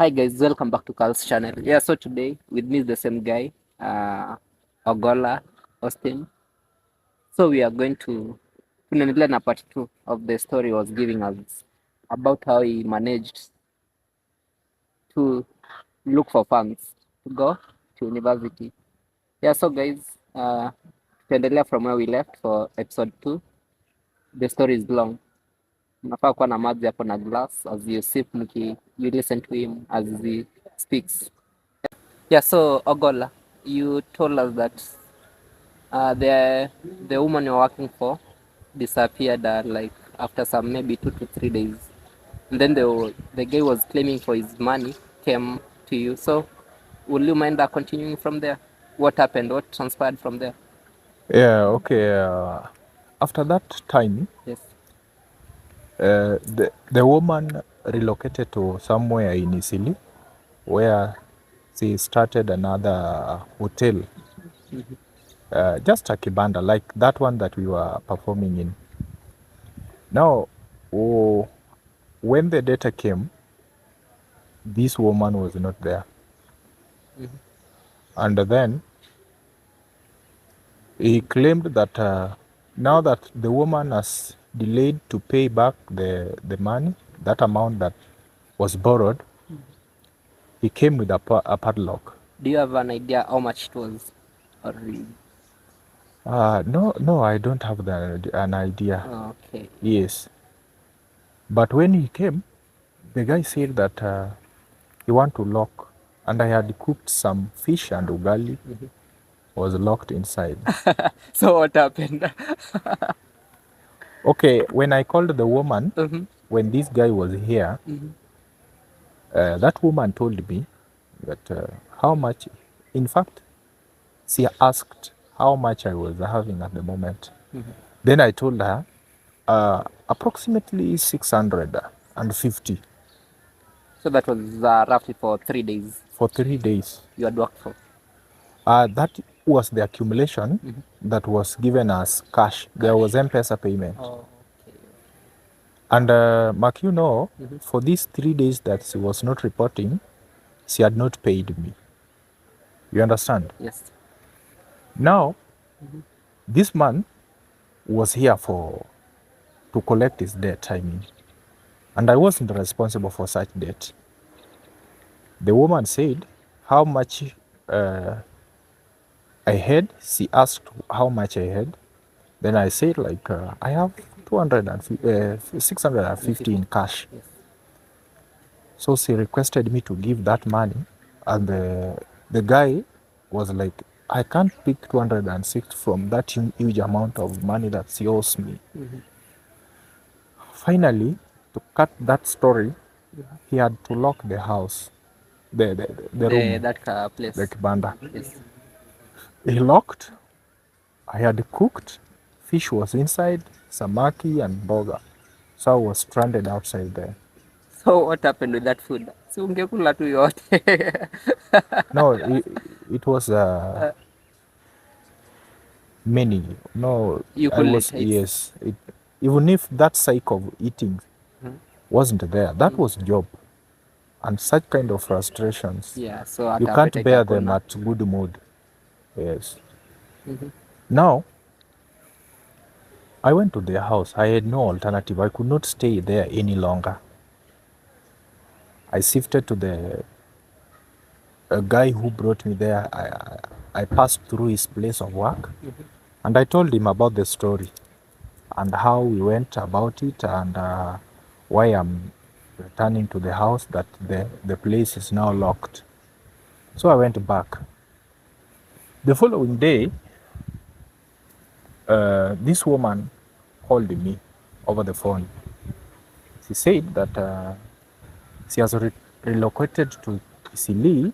Hi guys, welcome back to Carl's channel. Yeah, so today with me is the same guy, Ogola Austin. So we are going to tunaendelea na part 2 of the story he was giving us about how he managed to look for funds to go to university. Yeah, so guys, tutaendelea from where we left for episode 2. The story is long. Unafaa kuwa na maji hapo na glass as you sip you listen to him as he speaks. Yeah, so Ogola, you told us that the woman you're working for disappeared like after some maybe 2 to 3 days, and then the guy was claiming for his money came to you. So, will you mind continuing from there? What happened? What transpired from there? Yeah, okay. After that time, Yes. the woman relocated to somewhere in Isili, where she started another hotel, just a kibanda, like that one that we were performing in. Now, when the data came, this woman was not there. And then he claimed that now that the woman has delayed to pay back the money, that amount that was borrowed, he came with a padlock. Do you have an idea how much it was? Or No, I don't have an idea. okay. Yes. But when he came, the guy said that he want to lock, and I had cooked some fish and ugali was locked inside. So what happened? Okay, when I called the woman, when this guy was here, that woman told me that how much, in fact, she asked how much I was having at the moment. Then I told her approximately 650 So that was roughly for 3 days for 3 days. you had worked for. That was the accumulation that was given as cash. There was M-Pesa payment. Oh, okay. And Mark, for these 3 days that she was not reporting, she had not paid me. You understand? Yes. Now, this man was here to collect his debt, I mean. And I wasn't responsible for such debt. The woman said how much I had. She asked how much I had. Then I said I have 650 in cash. Yes. So she requested me to give that money, and the guy was like, I can't pick 206 from that huge amount of money that she owes me. Finally, to cut that story, he had to lock the house, the room, That place. the kibanda. Yes. He locked. I had cooked. Fish was inside, samaki and burger. So I was stranded outside there. So what happened with that food? Si ungekula tu yote. No, it was many. No, You I couldn't was, eat. yes. Even if that cycle of eating wasn't there, that was job. And such kind of frustrations, Yeah, so you can't bear them at good mood. Yes. Now, I went to their house. I had no alternative. I could not stay there any longer. I shifted to a guy who brought me there. I passed through his place of work, and I told him about the story and how we went about it, and why I'm returning to the house, that the place is now locked. So I went back. The following day, this woman called me over the phone. She said that she has relocated to Isili.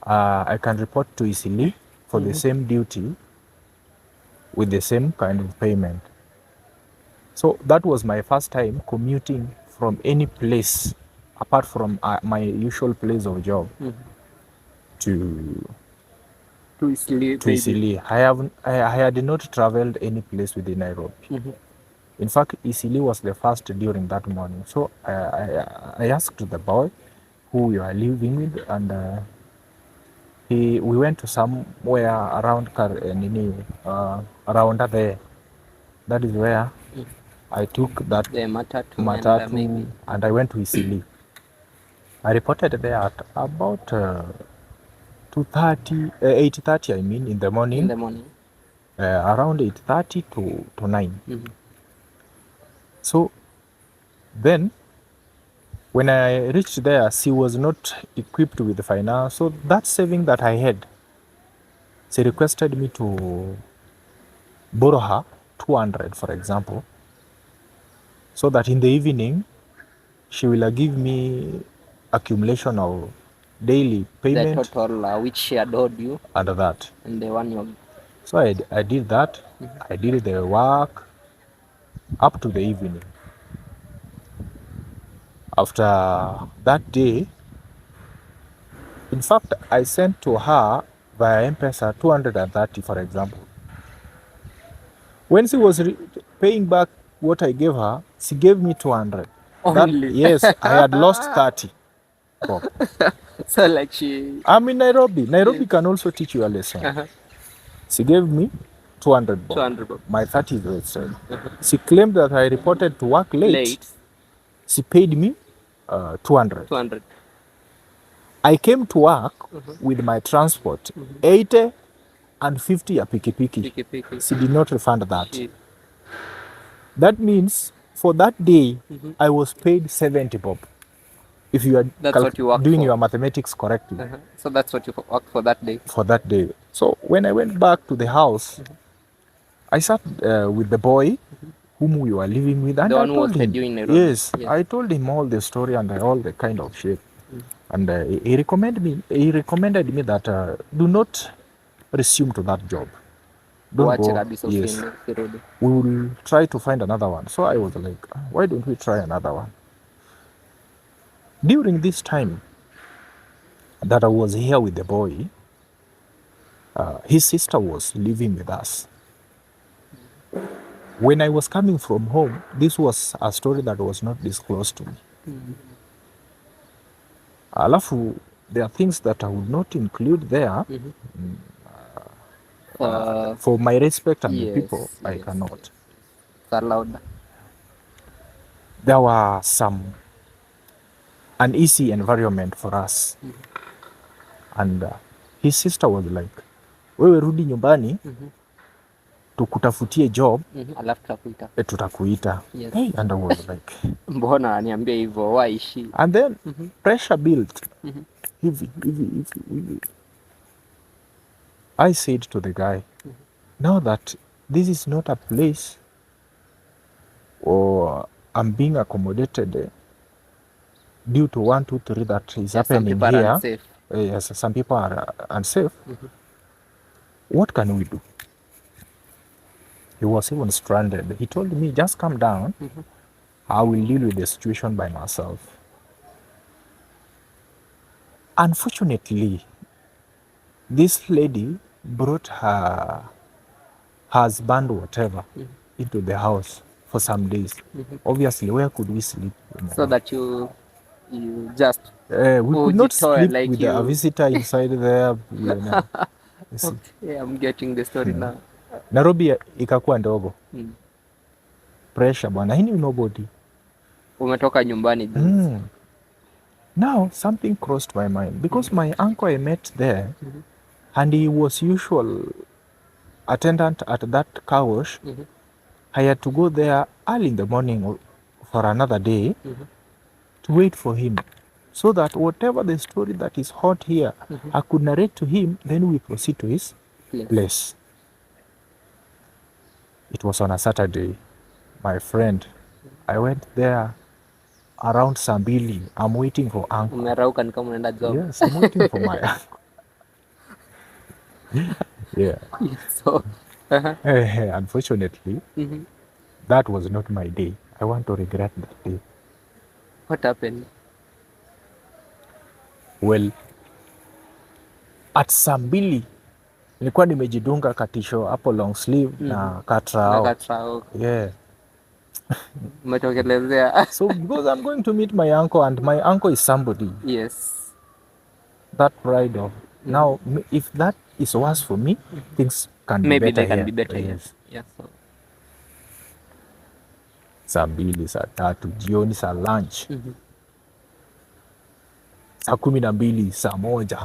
I can report to Isili for the same duty with the same kind of payment. So that was my first time commuting from any place apart from my usual place of job to Isili. I had not traveled any place within Nairobi. In fact, Isili was the first during that morning. So I asked the boy who we are living with, and we went to somewhere around around there. That is where I took that The matatu, matatu and I went to Isili. I reported there at about 8:30, I mean, in the morning. In the morning. Around 8:30 to 9. So then when I reached there, she was not equipped with finance. So that saving that I had, she requested me to borrow her 200, for example, so that in the evening she will give me accumulation of daily payment. The total which she had owed you. And that. And the one you. So I did that. I did the work up to the evening. After that day, in fact, I sent to her via M-Pesa 230, for example. When she was paying back what I gave her, she gave me 200. Only? Yes, I had lost 30. So like she... I'm in Nairobi. Nairobi can also teach you a lesson. She gave me 200 bob. 200 bob. My 30 is wasted. She claimed that I reported to work late. She paid me 200. 200. I came to work with my transport, 80 and 50 a piki. She did not refund that. That means for that day, I was paid 70 bob. If you are doing your mathematics correctly. So that's what you worked for that day? For that day. So when I went back to the house, I sat with the boy whom we were living with. And the one who was doing Nairobi? Yes, I told him all the story and all the kind of shit. And he recommended me that do not resume to that job. Don't go. Yes. We will try to find another one. So I was like, why don't we try another one? During this time that I was here with the boy, his sister was living with us. When I was coming from home, this was a story that was not disclosed to me. Alafu, there are things that I would not include there. For my respect and the people, I cannot. Allowed. There were some uneasy environment for us. And his sister was like, wewe rudi nyumbani, tukutafutie job, alafu tutakuita. Tutakuita. Yes. Hey, and I was like, mbona ananiambia hivyo, waishi? And then pressure built. Hivi. I said to the guy, now that this is not a place or I'm being accommodated due to 1, 2, 3 that is happening here. Unsafe. Yes, some people are unsafe. What can we do? He was even stranded. He told me, just come down. I will deal with the situation by myself. Unfortunately, this lady brought her husband, whatever, into the house for some days. Obviously, where could we sleep? So that you just... we could not sleep like with a visitor inside there. Okay, I'm getting the story now. Nairobi ikakuwa ndogo. Pressure bwana, hii nobody. Umetoka nyumbani. Now something crossed my mind because my uncle I met there and he was usual attendant at that car wash. I had to go there early in the morning for another day to wait for him so that whatever the story that is hot here, I could narrate to him, then we proceed to his place. It was on a Saturday. My friend, I went there around MBILI. I'm waiting for uncle. Umerauka ni kama unaenda job. Yes, I'm waiting for my uncle. Yeah. So, unfortunately, that was not my day. I want to regret that day. What happened? Well, at MBILI, nilikuwa nimejidunga katisho hapo long sleeve na katrao. Na katrao. Yeah. Umetokelezea. So because I'm going to meet my uncle, and my uncle is somebody, Yes. that pride of now, if that is worse for me, things can be Maybe better they can here. be better. Yes. Yeah. So. Saa 2, saa 3 jioni, saa lunch, saa 12, saa 1.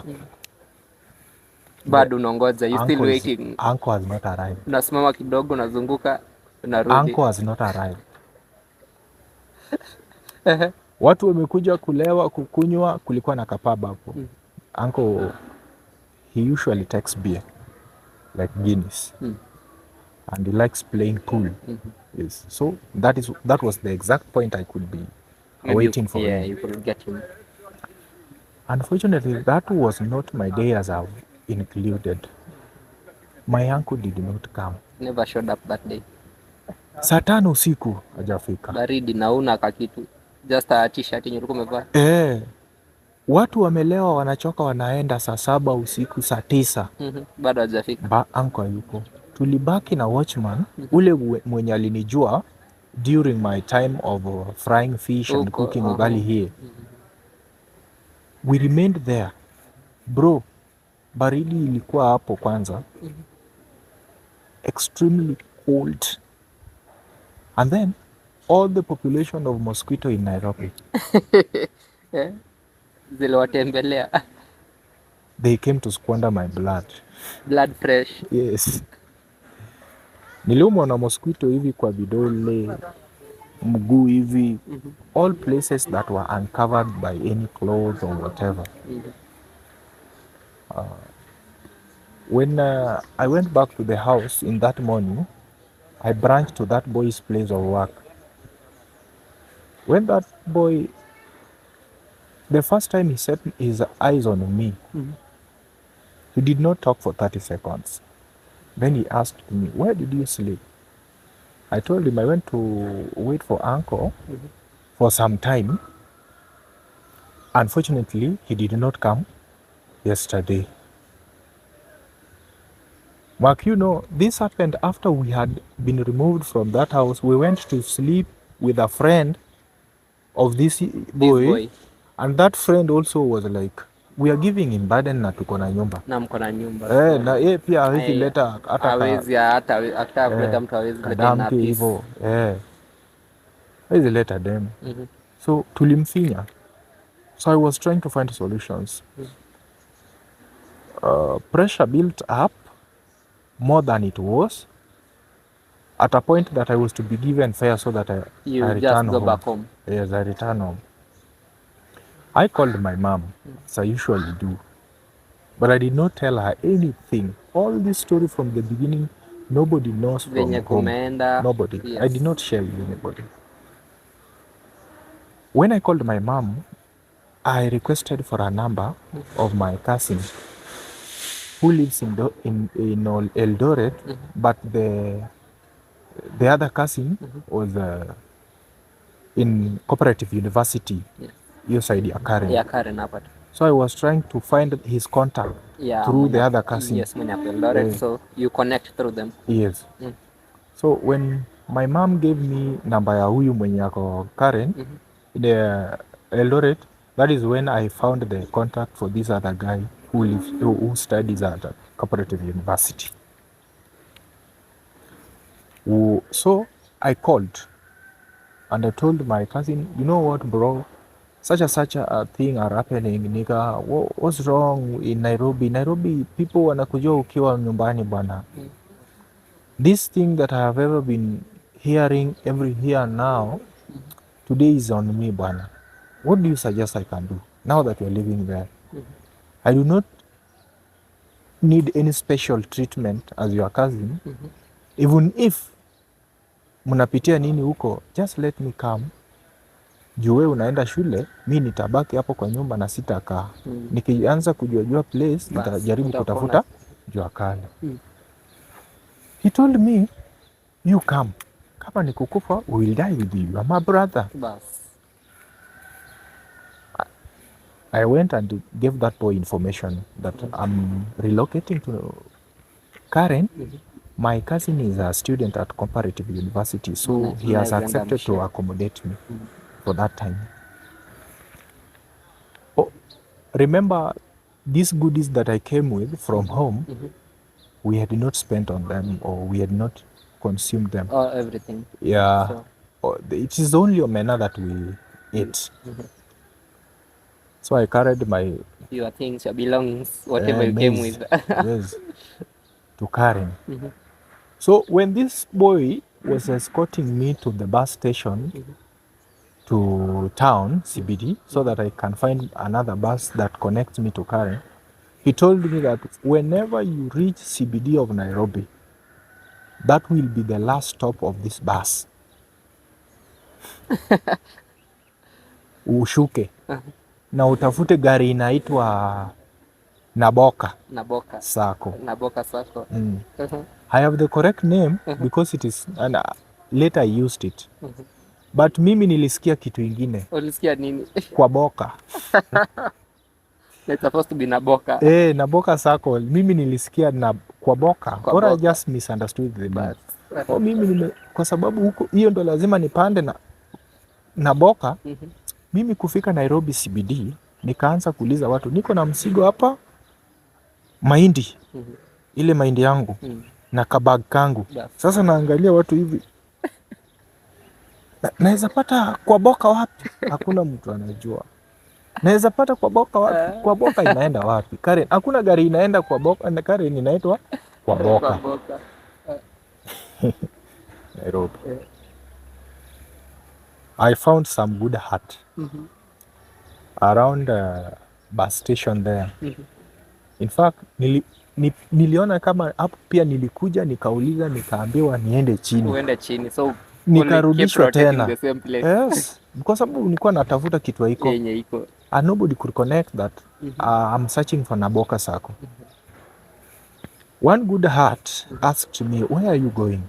Bado unangoja, you still waiting. Uncle has not arrived. Unasimama kidogo, unazunguka, unarudi. Uncle has not arrived. Watu wamekuja kulewa, kukunywa, kulikuwa na kapaba hapo. Uncle, he usually takes beer like Guinness. And he likes playing pool. Yes. So that was the exact point I could be waiting for Yeah, him. you could get him. Unfortunately, that was not my day as I've included. My uncle did not come. Never showed up that day. Saa 5 usiku hajafika. Baridi na una kakitu. Just a t-shirt yenye ulikuwa umevaa. Watu wamelewa, wanachoka, wanaenda saa 7 usiku, saa 9. Bado hajafika. Uncle yuko. Tulibaki na watchman ule mwenye alinijua during my time of frying fish and cooking ugali here. We remained there. Bro, baridi ilikuwa hapo kwanza. Extremely cold. And then all the population of mosquito in Nairobi. Zile watembelea. They came to squander my blood. Blood fresh. Yes. Niliumwa na mosquito hivi kwa vidole, mguu hivi. All places that were uncovered by any clothes or whatever. When I went back to the house in that morning, I branched to that boy's place of work. When that boy, the first time he set his eyes on me, he did not talk for 30 seconds. Then he asked me, "Where did you sleep?" I told him I went to wait for uncle for some time. Unfortunately, he did not come yesterday. Mark, you know, this happened after we had been removed from that house. We went to sleep with a friend of this boy. And that friend also was like, we are giving him burden na tuko na nyumba. Na mko na nyumba. Na yeye pia hawezi leta hata hata kuleta mtu hawezi leta na peace. Hivyo. Hawezi leta dem. So tulimfinya. So I was trying to find solutions. Pressure built up more than it was. At a point that I was to be given fare so that I return home. Back home. Yes, I return home. I called my mom, as I usually do, but I did not tell her anything. All this story from the beginning, nobody knows from home. Nobody. Yes. I did not share with anybody. When I called my mom, I requested for a number of my cousin who lives in Eldoret, but the other cousin was in Cooperative University. Hiyo side ya Karen. Yeah, Karen hapa. So I was trying to find his contact through the other cousin. Yes, mwenye hapo Eldoret, so you connect through them. Yes. So when my mom gave me number ya huyu mwenye yako Karen, the Eldoret, that is when I found the contact for this other guy who studies at Cooperative University. So I called and I told my cousin, you know what, bro? Such a thing are happening, nigga. What's wrong in Nairobi? Nairobi, people wanakujua ukiwa nyumbani bwana. This thing that I have ever been hearing every here now, today is on me bwana. What do you suggest I can do now that you're living there? I do not need any special treatment as your cousin. Even if mnapitia nini huko, just let me come. Juu wewe unaenda shule, mi nitabaki hapo kwa nyumba na sitakaa. Nikianza kujua place, nitajaribu kutafuta jua kali. He told me, you come. Kama ni kukufa, we will die with you. You are my brother. I went and gave that boy information that I'm relocating to Karen My cousin is a student at comparative university, so he has accepted to accommodate me for that time. Oh, remember these goodies that I came with from home, we had not spent on them, or we had not consumed them. Oh, everything. Yeah. So, It is only omena that we ate. So I carried my your things, your belongings, whatever you came with. yes, to carry. So when this boy was escorting me to the bus station to town, CBD, so that I can find another bus that connects me to Karen, he told me that whenever you reach CBD of Nairobi, that will be the last stop of this bus. Ushuke na utafute gari inaitwa Naboka Sacco. Naboka Sacco. I have the correct name because it is, and later I used it. But mimi nilisikia kitu ingine. Ulisikia nini? Kwa boka. It's supposed to be Naboka. Naboka Sacco. Mimi nilisikia na kwa boka. Or I just misunderstood the bus. Mimi kwa sababu huko hiyo ndo lazima nipande na Naboka. Mimi kufika Nairobi CBD nikaanza kuuliza watu, niko na msigo hapa mahindi. Ile mahindi yangu na kabag kangu. Sasa naangalia watu hivi. Naweza pata kwa boka wapi? Hakuna mtu anajua. Naweza pata kwa boka wapi? Kwa boka inaenda wapi? Karen, hakuna gari inaenda kwa boka, na Karen inaitwa kwa boka. Nairobi. I found some good hut around bus station there. In fact, niliona kama hapo pia nilikuja nikauliza nikaambiwa niende chini. Uende chini. So nikarudishwa tena. Yes, kwa sababu nilikuwa natafuta kitu haiko. Yenye iko. And nobody could connect that. I'm searching for Naboka Sacco. One good heart asked me, where are you going?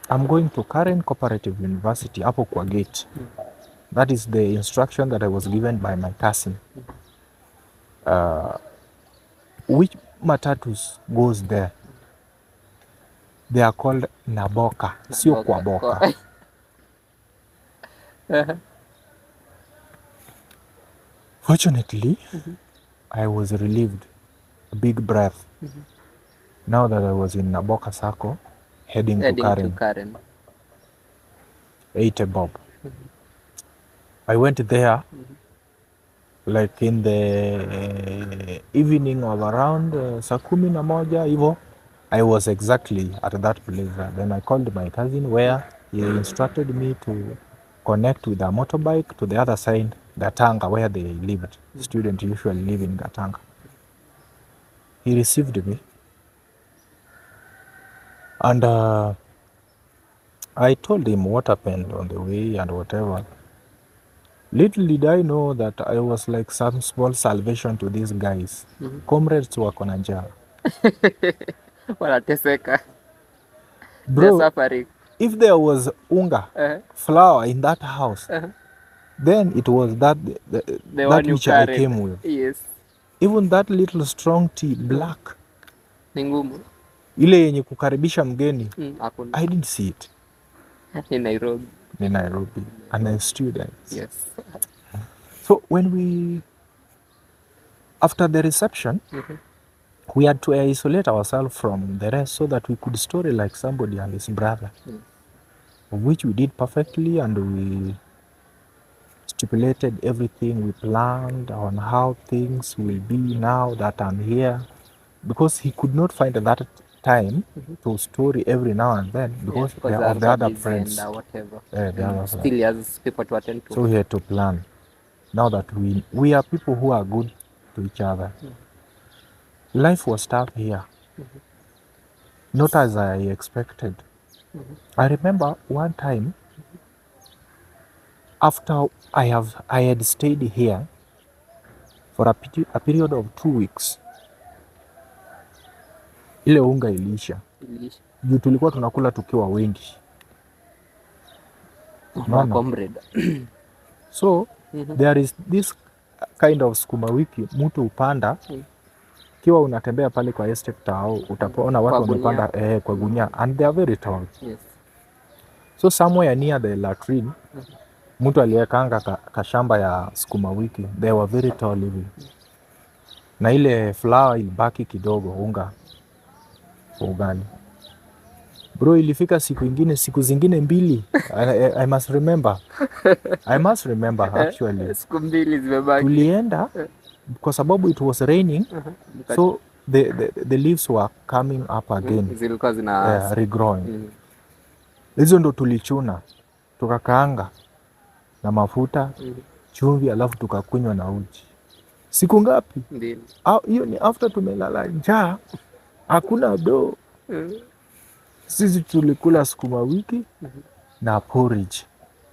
I'm going to Karen Cooperative University, hapo kwa gate. That is the instruction that I was given by my cousin. Which matatus goes there? They are called Naboka, sio kwa boka. Fortunately, I was relieved, a big breath, now that I was in Naboka Sacco, heading to Karen. 80 bob. I went there like in the evening of around saa 11 hivyo. I was exactly at that place. Then I called my cousin where he instructed me to connect with a motorbike to the other side, Gatanga, where they lived. Students usually live in Gatanga. He received me. And I told him what happened on the way and whatever. Little did I know that I was like some small salvation to these guys. Comrades wako na njaa. Wanateseka. Bro, if there was unga, flour in that house, then it was that which I came with. Yes. Even that little strong tea, black. Ni ngumu. Ile yenye kukaribisha mgeni. I didn't see it. In Nairobi. In Nairobi. And as students. Yes. So when after the reception, we had to isolate ourselves from the rest so that we could story like somebody and his brother, of which we did perfectly, and we stipulated everything. We planned on how things will be now that I'm here, because he could not find that time to story every now and then because of the other friends. Still he has people to attend to. So we had to plan. Now that we are people who are good to each other. Life was tough here. Not as I expected. I remember one time after I had stayed here for a period of 2 weeks. Ile unga iliisha. Juu tulikuwa tunakula tukiwa wengi. So there is this kind of sukuma wiki mtu upanda Kiwa unatembea pale kwa estate tao, utaona watu wamepanda kwa gunia and they are very tall. Yes. So somewhere near the latrine, mtu aliyekanga kashamba ya sukuma wiki, they were very tall hivi. Na ile flour ilibaki kidogo, unga kwa ugali. Bro, ilifika siku zingine mbili. I must remember. I must remember actually. Siku mbili zimebaki. Tulienda kwa sababu it was raining. So the leaves were coming up again. Zilikuwa zina regrowing. Hizo ndo tulichuna. Tukakaanga na mafuta, chumvi, alafu tukakunywa na uji. Siku ngapi? Mbili. Hiyo ni after tumelala njaa. Hakuna do. Sisi tulikula sukuma wiki na porridge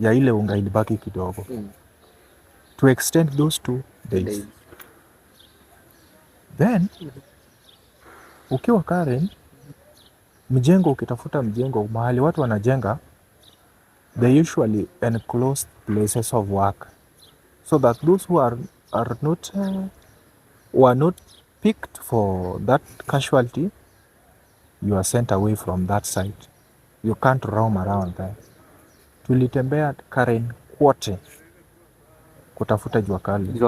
ya ile unga ilibaki kidogo. To extend those 2 days. Then ukiwa Karen, mjengo, ukitafuta mjengo mahali watu wanajenga, they usually enclose places of work so that those who are not picked for that casualty, you are sent away from that site. You can't roam around there. Tulitembea Karen kwote kutafuta jua kali.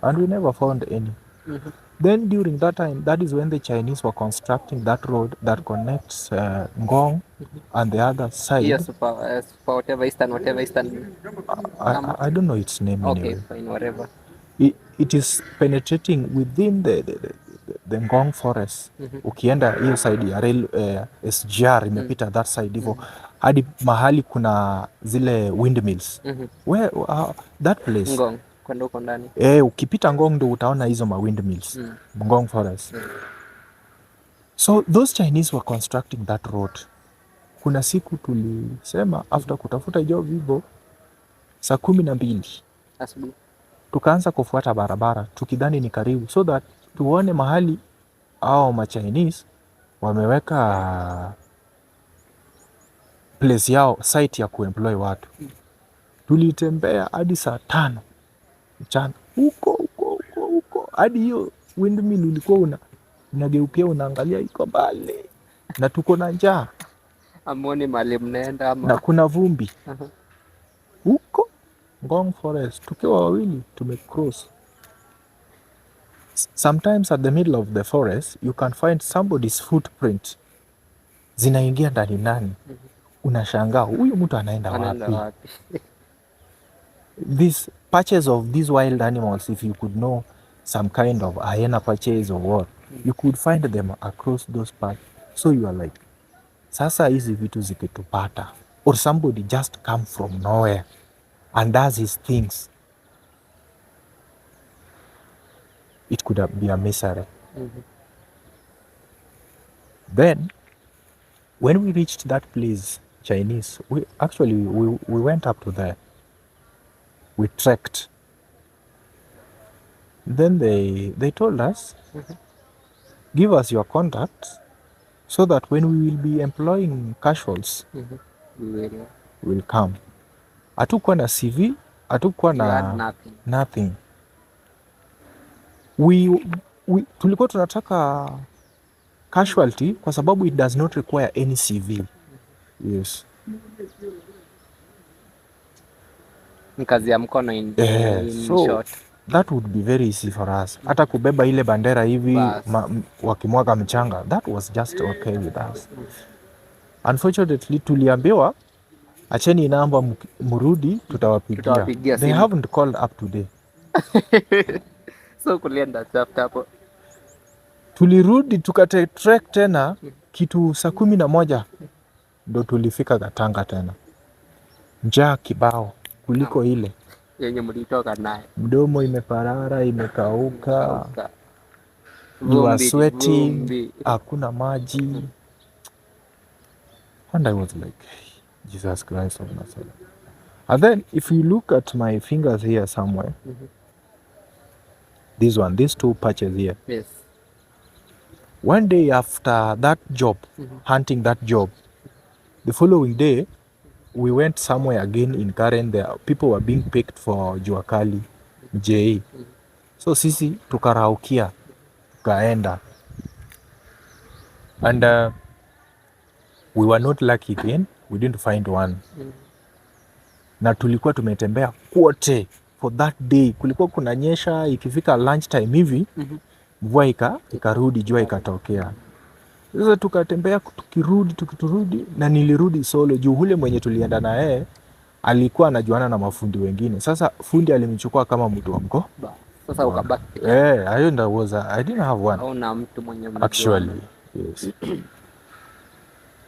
And we never found any. Then during that time, that is when the Chinese were constructing that road that connects Ngong and the other side. Yes, for whatever eastern. I don't know its name. Okay, anyway. fine, whatever. It is penetrating within the Ngong forest. Ukienda hiyo side ya rail SGR imepita that side hivyo hadi mahali kuna zile windmills. Where that place? Ngong, kwenda huko ndani. Ukipita Ngong ndo utaona hizo ma windmills. Ngong forest. So those Chinese were constructing that road. Kuna siku tulisema after kutafuta job hivyo saa 12 asubuhi tukaanza kufuata barabara tukidhani ni karibu, so that tuone mahali au ma Chinese wameweka place yao, site ya kuemploy watu. Tulitembea hadi saa 5 mchana huko hadi hiyo windmill ulikuwa unageukia unaangalia iko mbali na tuko na njaa. Amoni mali mnaenda ama na kuna vumbi huko Ngong forest. Tukiwa wawili tumecross. Sometimes at the middle of the forest you can find somebody's footprint zinaingia ndani. Unashangaa huyu mtu anaenda wapi? These patches of these wild animals, if you could know some kind of hyena patches or what, you could find them across those paths. So you are like, sasa hizi vitu zikitupata, or somebody just come from nowhere and does his things, it could be a misery. Then when we reached that place, Chinese, we went up to there. We trekked. Then they told us, give us your contacts so that when we will be employing casuals, we'll come. Hatukuwa na CV, hatukuwa na nothing. Tulikuwa tunataka casualty kwa sababu it does not require any CV. Yes. Kazi ya mkono in so short. That would be very easy for us. Hata kubeba ile bandera hivi wakimwaga mchanga, that was just okay with us. Unfortunately tuliambiwa acheni namba mrudi tutawapigia. They haven't called up today. So kulienda after hapo tulirudi tukatrek tena kitu saa 11 ndo tulifika Gatanga tena. Njaa kibao kuliko ile yenye mlitoka naye. Mdomo imeparara, imekauka. You are sweating, hakuna maji. And I was like, Jesus Christ of Nazareth. And then if you look at my fingers here somewhere, these two patches here. Yes. One day after that job, hunting that job, the following day, we went somewhere again in Karen. There people were being picked for jua kali, UJI. So sisi tukaraukia tukaenda and we were not lucky again, we didn't find one. Na tulikuwa tumetembea kwote for that day, kulikuwa kunanyesha, ikifika lunch time hivi mvua ikarudi, jua ikatokea. Sasa tukatembea tukirudi na nilirudi solo juu ule mwenye tulienda na yeye alikuwa anajuana na mafundi wengine. Sasa fundi alimchukua kama mtu wa mko. Sasa ukabaki. I didn't have one. Hauna mtu mwenye actually. Yes.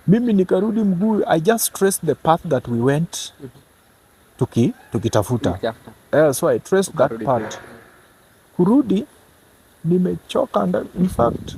Mimi nikarudi mguu. I just traced the path that we went tukitafuta. So I traced that path. Kurudi nimechoka and in fact